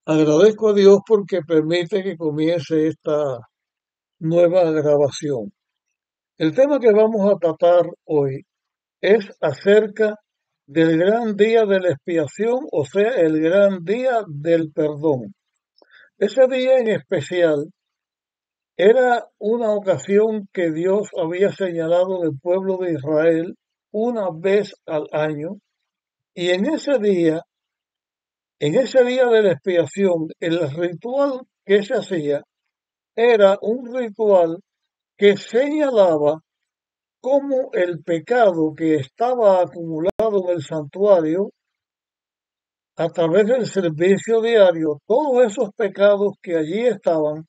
Agradezco a Dios porque permite que comience esta nueva grabación. El tema que vamos a tratar hoy es acerca del gran día de la expiación, o sea, el gran día del perdón. Ese día en especial era una ocasión que Dios había señalado del pueblo de Israel una vez al año, y en ese día de la expiación, el ritual que se hacía era un ritual que señalaba cómo el pecado que estaba acumulado en el santuario a través del servicio diario, todos esos pecados que allí estaban,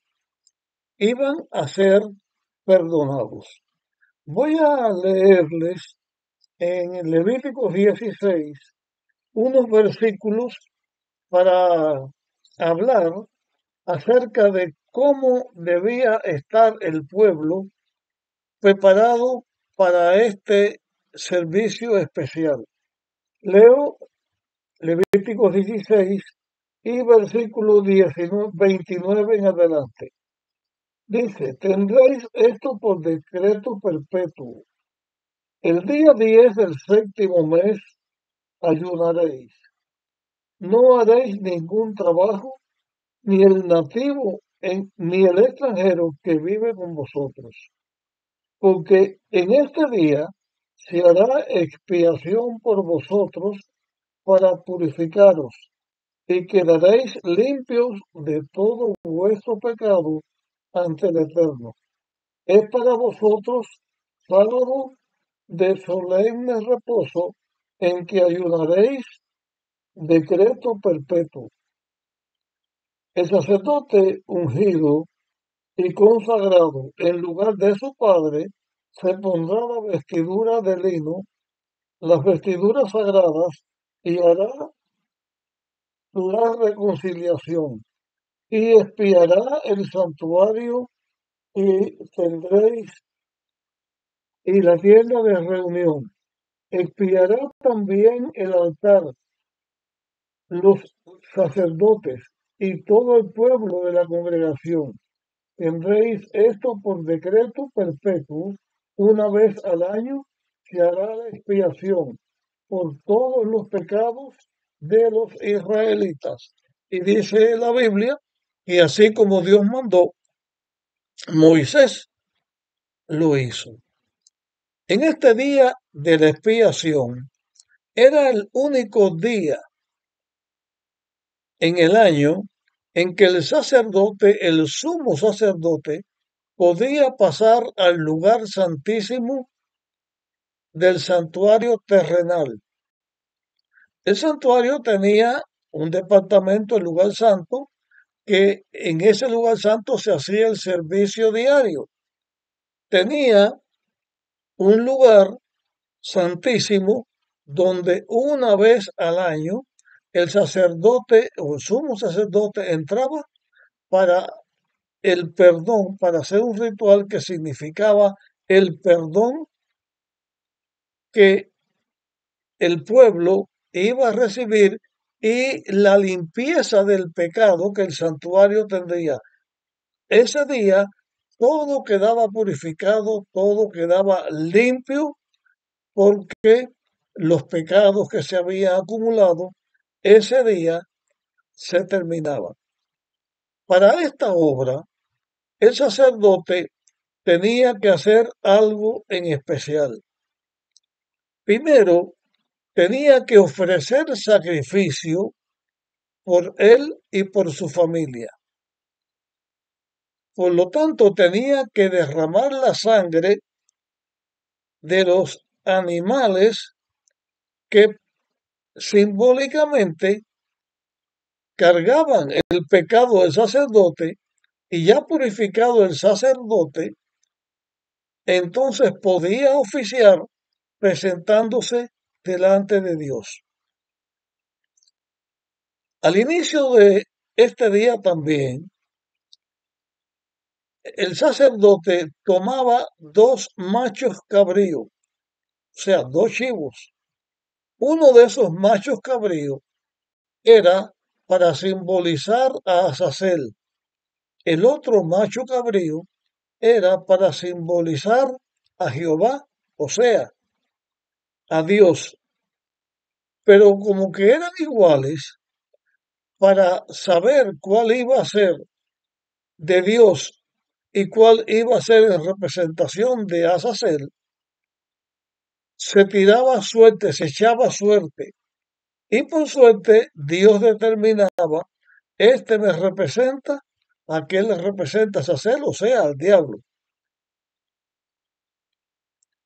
iban a ser perdonados. Voy a leerles en Levítico 16 unos versículos para hablar acerca de cómo debía estar el pueblo preparado para este servicio especial. Leo Levíticos 16 y versículo 19, 29 en adelante. Dice, tendréis esto por decreto perpetuo. El día 10 del séptimo mes ayunaréis. No haréis ningún trabajo, ni el nativo ni el extranjero que vive con vosotros. Porque en este día se hará expiación por vosotros para purificaros, y quedaréis limpios de todo vuestro pecado ante el Eterno. Es para vosotros sábado de solemne reposo en que ayunaréis, decreto perpetuo. El sacerdote ungido y consagrado en lugar de su padre se pondrá la vestidura de lino, las vestiduras sagradas, y hará la reconciliación, y espiará el santuario y tendréis, y la tienda de reunión. Espiará también el altar, los sacerdotes y todo el pueblo de la congregación. Tendréis esto por decreto perpetuo, una vez al año se hará la expiación por todos los pecados de los israelitas. Y dice la Biblia, y así como Dios mandó, Moisés lo hizo. En este día de la expiación era el único día en el año en que el sacerdote, el sumo sacerdote, podía pasar al lugar santísimo del santuario terrenal. El santuario tenía un departamento, el lugar santo, que en ese lugar santo se hacía el servicio diario. Tenía un lugar santísimo donde una vez al año el sacerdote o el sumo sacerdote entraba para el perdón, para hacer un ritual que significaba el perdón que el pueblo iba a recibir y la limpieza del pecado que el santuario tendría. Ese día todo quedaba purificado, todo quedaba limpio, porque los pecados que se habían acumulado ese día se terminaban. Para esta obra, el sacerdote tenía que hacer algo en especial. Primero, tenía que ofrecer sacrificio por él y por su familia. Por lo tanto, tenía que derramar la sangre de los animales que simbólicamente cargaban el pecado del sacerdote, y ya purificado el sacerdote, entonces podía oficiar presentándose delante de Dios. Al inicio de este día también, el sacerdote tomaba dos machos cabríos, o sea, dos chivos. Uno de esos machos cabríos era para simbolizar a Azazel. El otro macho cabrío era para simbolizar a Jehová, o sea, a Dios. Pero como que eran iguales, para saber cuál iba a ser de Dios y cuál iba a ser en representación de Azazel, se tiraba suerte, se echaba suerte. Y por suerte Dios determinaba, este me representa, aquel le representa a Azazel, o sea, al diablo.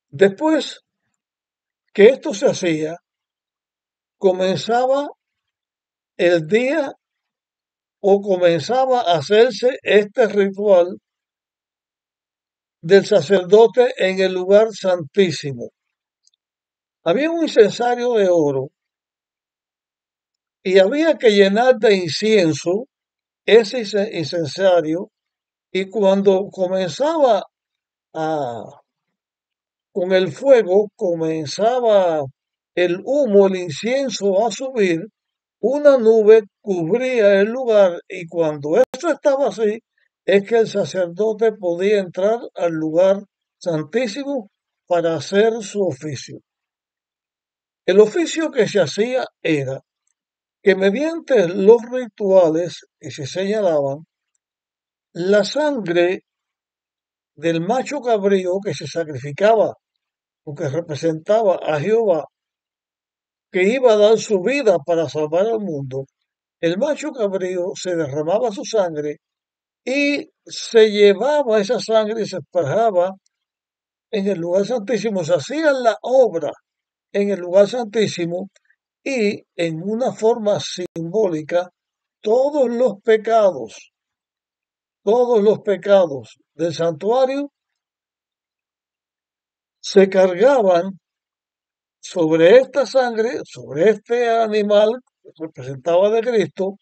Después que esto se hacía, comenzaba el día o comenzaba a hacerse este ritual del sacerdote en el lugar santísimo. Había un incensario de oro y había que llenar de incienso ese incensario, y cuando comenzaba a, con el fuego, comenzaba el humo, el incienso a subir, una nube cubría el lugar, y cuando esto estaba así, es que el sacerdote podía entrar al lugar santísimo para hacer su oficio. El oficio que se hacía era que mediante los rituales que se señalaban, la sangre del macho cabrío que se sacrificaba o que representaba a Jehová, que iba a dar su vida para salvar al mundo, el macho cabrío se derramaba su sangre y se llevaba esa sangre y se esparjaba en el lugar santísimo, se hacía la obra en el lugar santísimo, y en una forma simbólica todos los pecados del santuario se cargaban sobre esta sangre, sobre este animal que representaba de Cristo,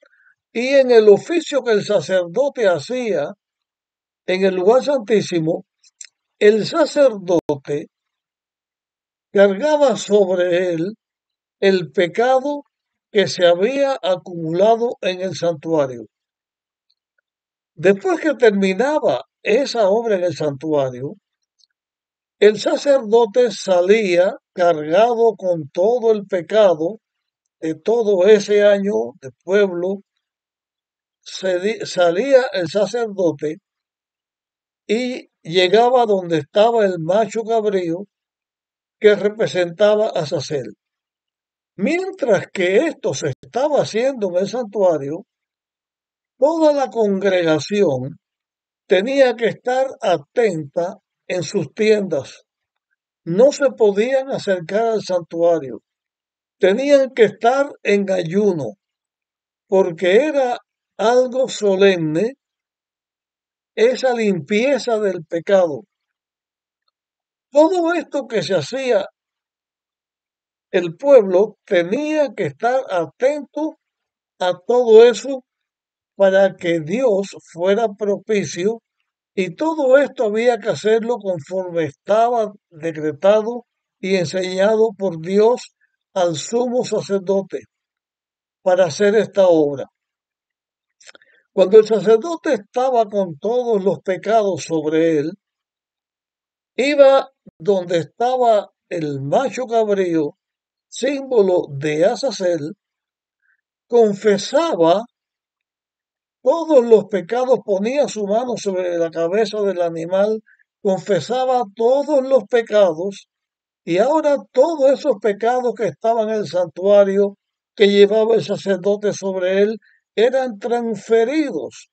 y en el oficio que el sacerdote hacía en el lugar santísimo, el sacerdote cargaba sobre él el pecado que se había acumulado en el santuario. Después que terminaba esa obra en el santuario, el sacerdote salía cargado con todo el pecado de todo ese año de pueblo. Salía el sacerdote y llegaba donde estaba el macho cabrío que representaba a Azazel. Mientras que esto se estaba haciendo en el santuario, toda la congregación tenía que estar atenta en sus tiendas. No se podían acercar al santuario. Tenían que estar en ayuno, porque era algo solemne esa limpieza del pecado. Todo esto que se hacía, el pueblo tenía que estar atento a todo eso para que Dios fuera propicio, y todo esto había que hacerlo conforme estaba decretado y enseñado por Dios al sumo sacerdote para hacer esta obra. Cuando el sacerdote estaba con todos los pecados sobre él, iba donde estaba el macho cabrío, símbolo de Azazel, confesaba todos los pecados, ponía su mano sobre la cabeza del animal, confesaba todos los pecados, y ahora todos esos pecados que estaban en el santuario que llevaba el sacerdote sobre él eran transferidos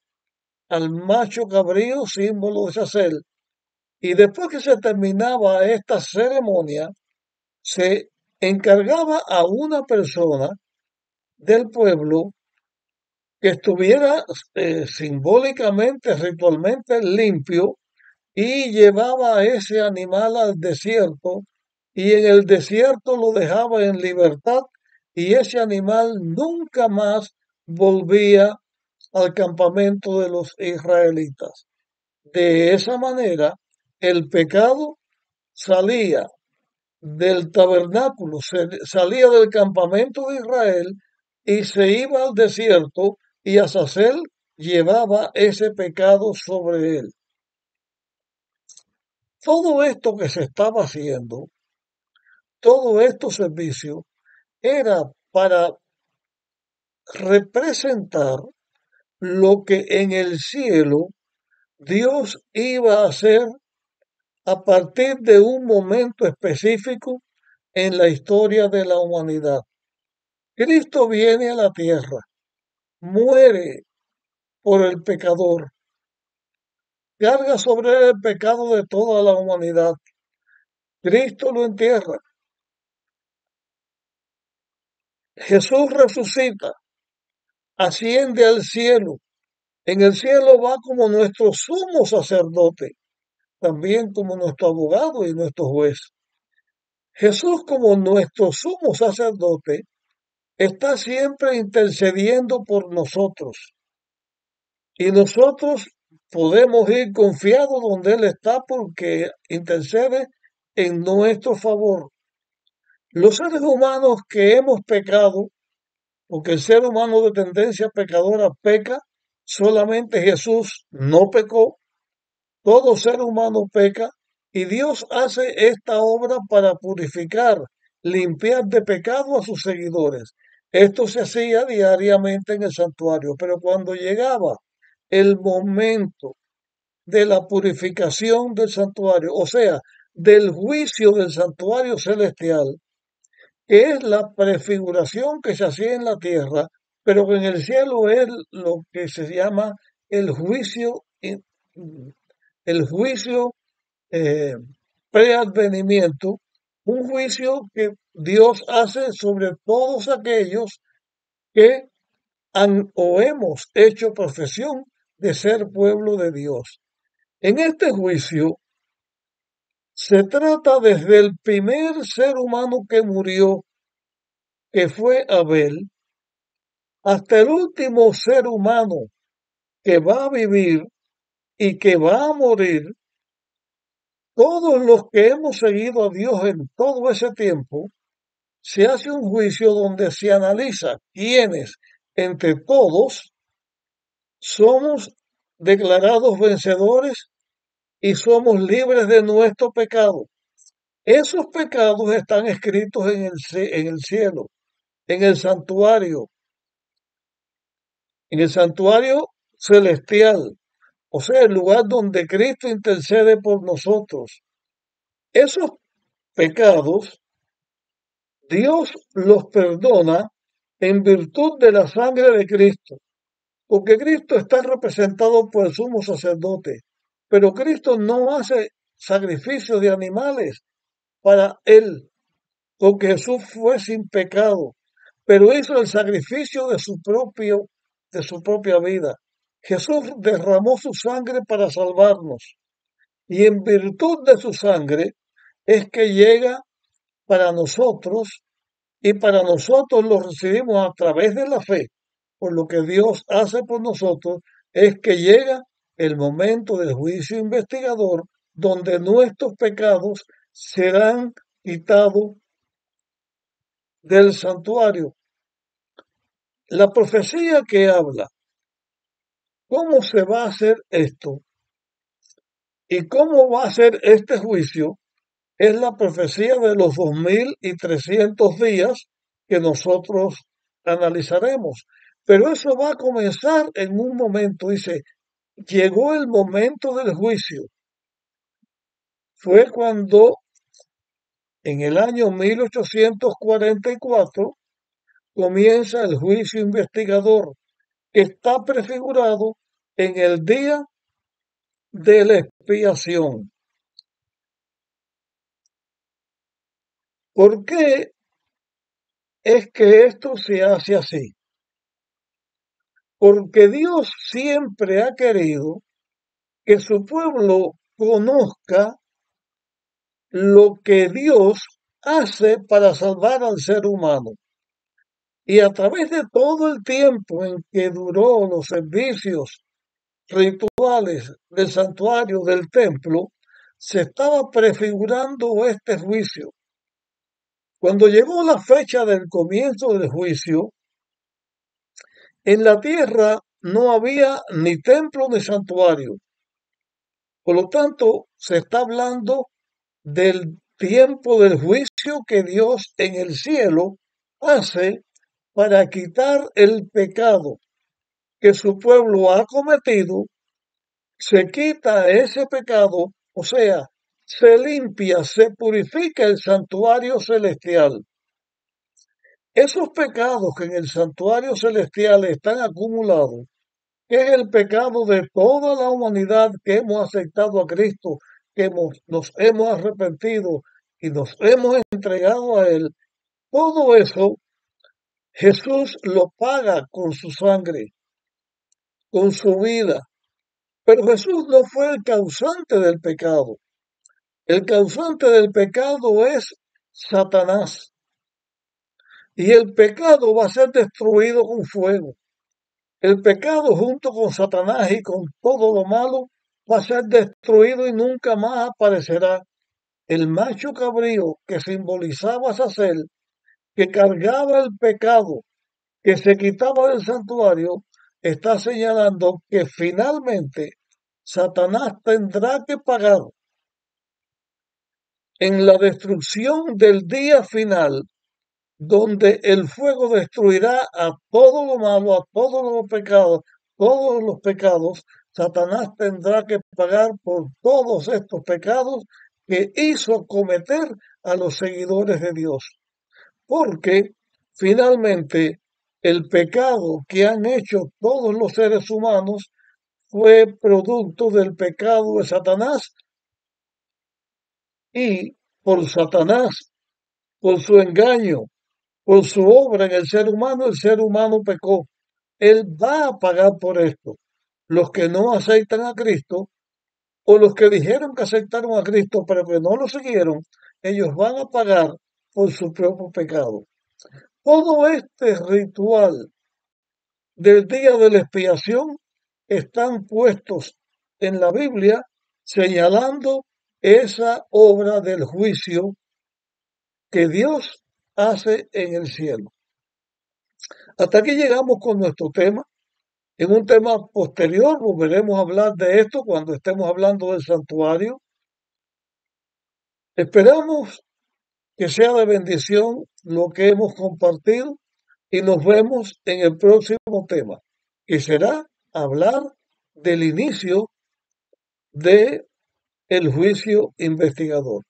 al macho cabrío, símbolo de Azazel. Y después que se terminaba esta ceremonia, se encargaba a una persona del pueblo que estuviera simbólicamente, ritualmente limpio, y llevaba a ese animal al desierto, y en el desierto lo dejaba en libertad, y ese animal nunca más volvía al campamento de los israelitas. De esa manera, el pecado salía del tabernáculo, salía del campamento de Israel y se iba al desierto y Azazel llevaba ese pecado sobre él. Todo esto que se estaba haciendo, todo estos servicios, era para representar lo que en el cielo Dios iba a hacer a partir de un momento específico en la historia de la humanidad. Cristo viene a la tierra, muere por el pecador, carga sobre él el pecado de toda la humanidad. Cristo lo entierra. Jesús resucita, asciende al cielo. En el cielo va como nuestro sumo sacerdote, también como nuestro abogado y nuestro juez. Jesús como nuestro sumo sacerdote está siempre intercediendo por nosotros y nosotros podemos ir confiados donde Él está porque intercede en nuestro favor. Los seres humanos que hemos pecado, porque el ser humano de tendencia pecadora peca, solamente Jesús no pecó, todo ser humano peca y Dios hace esta obra para purificar, limpiar de pecado a sus seguidores. Esto se hacía diariamente en el santuario, pero cuando llegaba el momento de la purificación del santuario, o sea, del juicio del santuario celestial, que es la prefiguración que se hacía en la tierra, pero que en el cielo es lo que se llama el juicio, el juicio eh, preadvenimiento, un juicio que Dios hace sobre todos aquellos que han o hemos hecho profesión de ser pueblo de Dios. En este juicio se trata desde el primer ser humano que murió, que fue Abel, hasta el último ser humano que va a vivir y que va a morir. Todos los que hemos seguido a Dios en todo ese tiempo, se hace un juicio donde se analiza quiénes entre todos somos declarados vencedores y somos libres de nuestro pecado. Esos pecados están escritos en el cielo, en en el santuario celestial, o sea, el lugar donde Cristo intercede por nosotros. Esos pecados Dios los perdona en virtud de la sangre de Cristo, porque Cristo está representado por el sumo sacerdote, pero Cristo no hace sacrificios de animales para él, porque Jesús fue sin pecado, pero hizo el sacrificio de su propia vida. Jesús derramó su sangre para salvarnos, y en virtud de su sangre es que llega para nosotros y para nosotros lo recibimos a través de la fe. Por lo que Dios hace por nosotros es que llega el momento del juicio investigador donde nuestros pecados serán quitados del santuario. La profecía que habla cómo se va a hacer esto y cómo va a ser este juicio es la profecía de los 2300 días que nosotros analizaremos. Pero eso va a comenzar en un momento. Dice, llegó el momento del juicio. Fue cuando en el año 1844 comienza el juicio investigador, que está prefigurado en el día de la expiación. ¿Por qué es que esto se hace así? Porque Dios siempre ha querido que su pueblo conozca lo que Dios hace para salvar al ser humano. Y a través de todo el tiempo en que duró los servicios rituales del santuario del templo, se estaba prefigurando este juicio. Cuando llegó la fecha del comienzo del juicio, En la tierra no había ni templo ni santuario. Por lo tanto, se está hablando del tiempo del juicio que Dios en el cielo hace para quitar el pecado que su pueblo ha cometido. Se quita ese pecado, o sea, se limpia, se purifica el santuario celestial. Esos pecados que en el santuario celestial están acumulados, que es el pecado de toda la humanidad que hemos aceptado a Cristo, que nos hemos arrepentido y nos hemos entregado a Él, todo eso Jesús lo paga con su sangre, con su vida. Pero Jesús no fue el causante del pecado. El causante del pecado es Satanás. Y el pecado va a ser destruido con fuego. El pecado junto con Satanás y con todo lo malo va a ser destruido y nunca más aparecerá. El macho cabrío que simbolizaba a Sacel, que cargaba el pecado, que se quitaba del santuario, está señalando que finalmente Satanás tendrá que pagar en la destrucción del día final, donde el fuego destruirá a todo lo malo, a todos los pecados. Satanás tendrá que pagar por todos estos pecados que hizo cometer a los seguidores de Dios, porque finalmente el pecado que han hecho todos los seres humanos fue producto del pecado de Satanás, y por Satanás, por su engaño, por su obra en el ser humano pecó. Él va a pagar por esto. Los que no aceptan a Cristo, o los que dijeron que aceptaron a Cristo pero que no lo siguieron, ellos van a pagar por su propio pecado. Todo este ritual del día de la expiación están puestos en la Biblia señalando esa obra del juicio que Dios hace en el cielo. Hasta aquí llegamos con nuestro tema. En un tema posterior volveremos a hablar de esto cuando estemos hablando del santuario. Esperamos que sea de bendición lo que hemos compartido y nos vemos en el próximo tema, que será hablar del inicio de el juicio investigador.